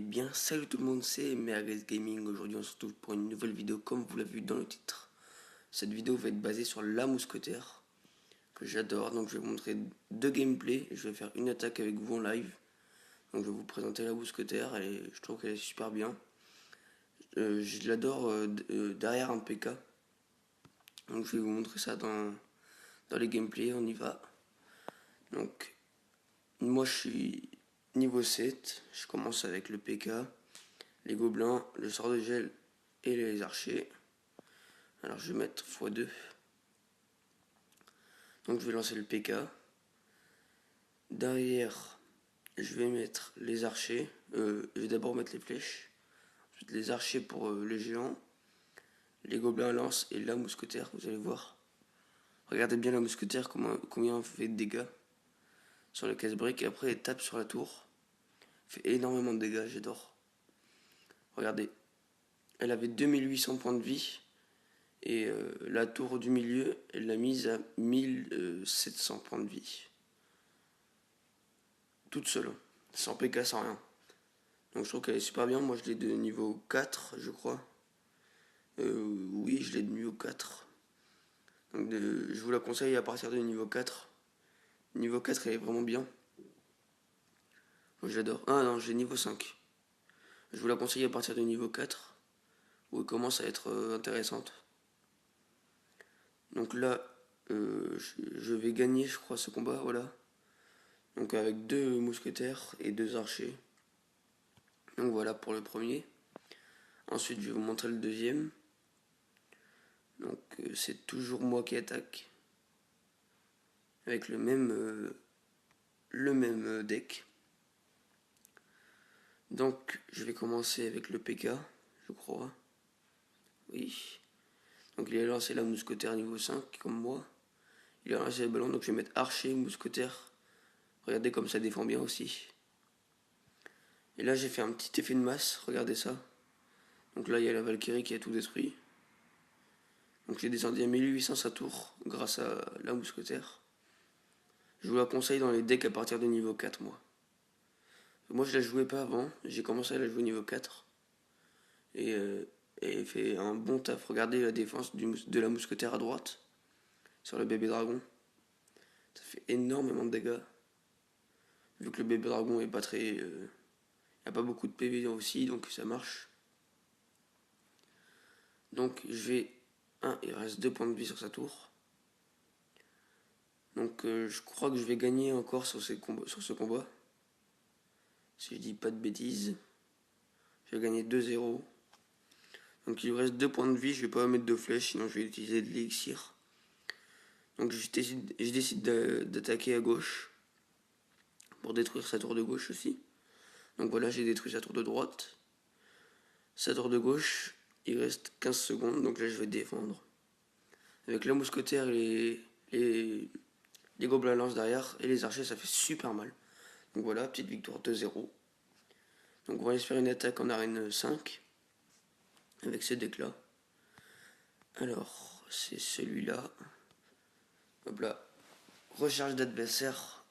Bien, salut tout le monde, c'est Merguez Gaming. Aujourd'hui, on se retrouve pour une nouvelle vidéo, comme vous l'avez vu dans le titre. Cette vidéo va être basée sur la mousquetaire, que j'adore. Donc, je vais vous montrer deux gameplays. Je vais faire une attaque avec vous en live. Donc, je vais vous présenter la mousquetaire. Je trouve qu'elle est super bien. Je l'adore derrière un PK. Donc, je vais vous montrer ça dans les gameplays. On y va. Donc, moi, je suis niveau 7. Je commence avec le PK, les gobelins, le sort de gel et les archers. Alors je vais mettre x2. Donc je vais lancer le PK. Derrière, je vais mettre les archers. Je vais d'abord mettre les flèches. Ensuite les archers pour les géants. Les gobelins lance et la mousquetaire, vous allez voir. Regardez bien la mousquetaire, combien elle fait de dégâts sur le casse-brique. Et après elle tape sur la tour. Elle fait énormément de dégâts, j'adore. Regardez. Elle avait 2800 points de vie. Et la tour du milieu, elle l'a mise à 1700 points de vie. Toute seule, sans PK, sans rien. Donc je trouve qu'elle est super bien. Moi je l'ai de niveau 4, je crois. Oui, je l'ai de niveau 4. Donc je vous la conseille à partir de niveau 4. Niveau 4, elle est vraiment bien. Moi j'adore. Ah non, j'ai niveau 5. Je vous la conseille à partir de niveau 4, où elle commence à être intéressante. Donc là, je vais gagner, je crois, ce combat, voilà. Donc avec deux mousquetaires et deux archers. Donc voilà pour le premier. Ensuite, je vais vous montrer le deuxième. Donc c'est toujours moi qui attaque. Avec le même deck. Donc je vais commencer avec le PK, je crois. Oui. Donc il a lancé la mousquetaire niveau 5 comme moi. Il a lancé le ballon, donc je vais mettre archer, mousquetaire. Regardez comme ça défend bien aussi. Et là j'ai fait un petit effet de masse, regardez ça. Donc là il y a la Valkyrie qui a tout détruit. Donc j'ai descendu à 1800 sa tour grâce à la mousquetaire. Je vous la conseille dans les decks à partir de niveau 4 moi. Moi je la jouais pas avant, j'ai commencé à la jouer niveau 4. Et elle fait un bon taf. Regardez la défense de la mousquetaire à droite sur le bébé dragon. Ça fait énormément de dégâts. Vu que le bébé dragon est pas très... il n'y a pas beaucoup de PV aussi, donc ça marche. Donc je vais... il reste 2 points de vie sur sa tour. Donc je crois que je vais gagner encore sur ce combat. Si je dis pas de bêtises. Je vais gagner 2-0. Donc il lui reste 2 points de vie, je vais pas mettre de flèches, sinon je vais utiliser de l'élixir. Donc je décide d'attaquer à gauche. Pour détruire sa tour de gauche aussi. Donc voilà, j'ai détruit sa tour de droite. Sa tour de gauche, il reste 15 secondes, donc là je vais défendre. Avec la mousquetaire et les gobelins lance derrière, et les archers, ça fait super mal. Donc voilà, petite victoire 2-0. Donc on va aller se faire une attaque en arène 5, avec ce deck là. Alors, c'est celui-là. Hop là. Recharge d'adversaire.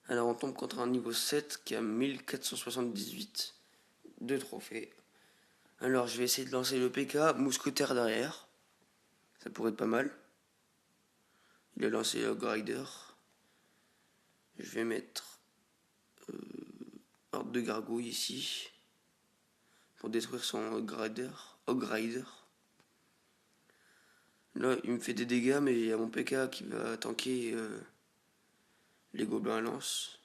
Alors on tombe contre un niveau 7 qui a 1478 de trophées. Alors je vais essayer de lancer le PK, mousquetaire derrière. Ça pourrait être pas mal. Il a lancé le Grider. Je vais mettre Horde de Gargouille ici. Pour détruire son Grider. Là il me fait des dégâts, mais il y a mon PK qui va tanker les gobelins à lance.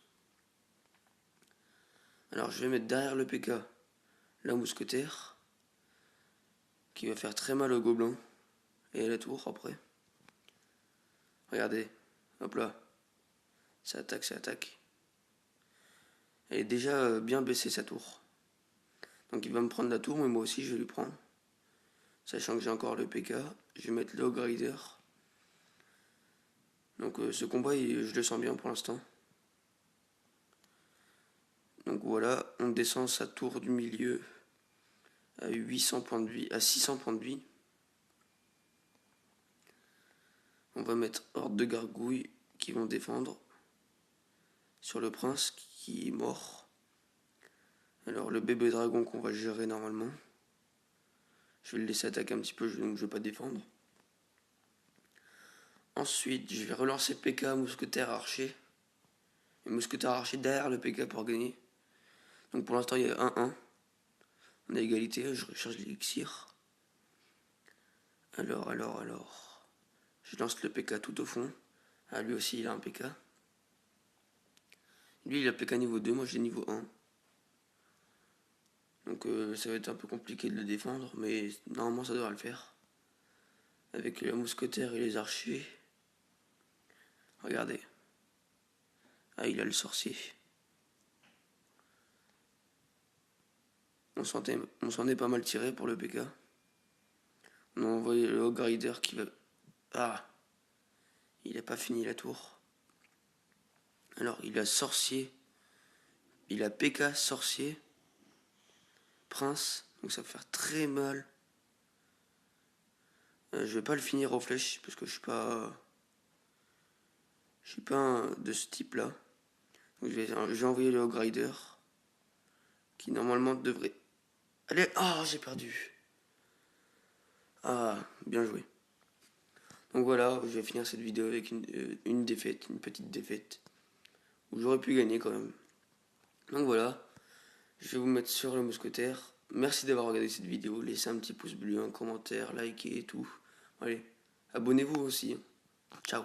Alors je vais mettre derrière le PK la mousquetaire. Qui va faire très mal au gobelin. Et à la tour après. Regardez. Hop là. Ça attaque. Elle est déjà bien baissée sa tour. Donc il va me prendre la tour, mais moi aussi je vais lui prendre. Sachant que j'ai encore le PK. Je vais mettre le Grider. Donc ce combat, je le sens bien pour l'instant. Donc voilà, on descend sa tour du milieu à 800 points de vie, à 600 points de vie. On va mettre Horde de Gargouilles qui vont défendre sur le prince qui est mort. Alors le bébé dragon qu'on va gérer normalement. Je vais le laisser attaquer un petit peu, donc je vais pas défendre. Ensuite, je vais relancer PK, mousquetaire, archer. Et mousquetaire archer derrière le PK pour gagner. Donc pour l'instant il y a 1-1. On a égalité, je recharge l'élixir. Alors. Je lance le PK tout au fond. Ah, lui aussi il a un PK. Lui il a PK niveau 2, moi j'ai niveau 1. Donc ça va être un peu compliqué de le défendre, mais normalement ça devrait le faire. Avec le mousquetaire et les archers. Regardez. Ah, il a le sorcier. On s'en est pas mal tiré pour le PK. On a envoyé le Hog Rider qui va... Ah, il a pas fini la tour. Alors, il a sorcier. Il a PK, sorcier. Prince. Donc ça va faire très mal. Je vais pas le finir aux flèches parce que je suis pas... Je suis pas de ce type là. Donc je vais envoyer le Hog Rider. Qui normalement devrait... Allez, ah, j'ai perdu. Ah, bien joué. Donc voilà, je vais finir cette vidéo avec une défaite, une petite défaite. Où j'aurais pu gagner quand même. Donc voilà, je vais vous mettre sur le mousquetaire. Merci d'avoir regardé cette vidéo. Laissez un petit pouce bleu, un commentaire, likez et tout. Allez, abonnez-vous aussi. Ciao.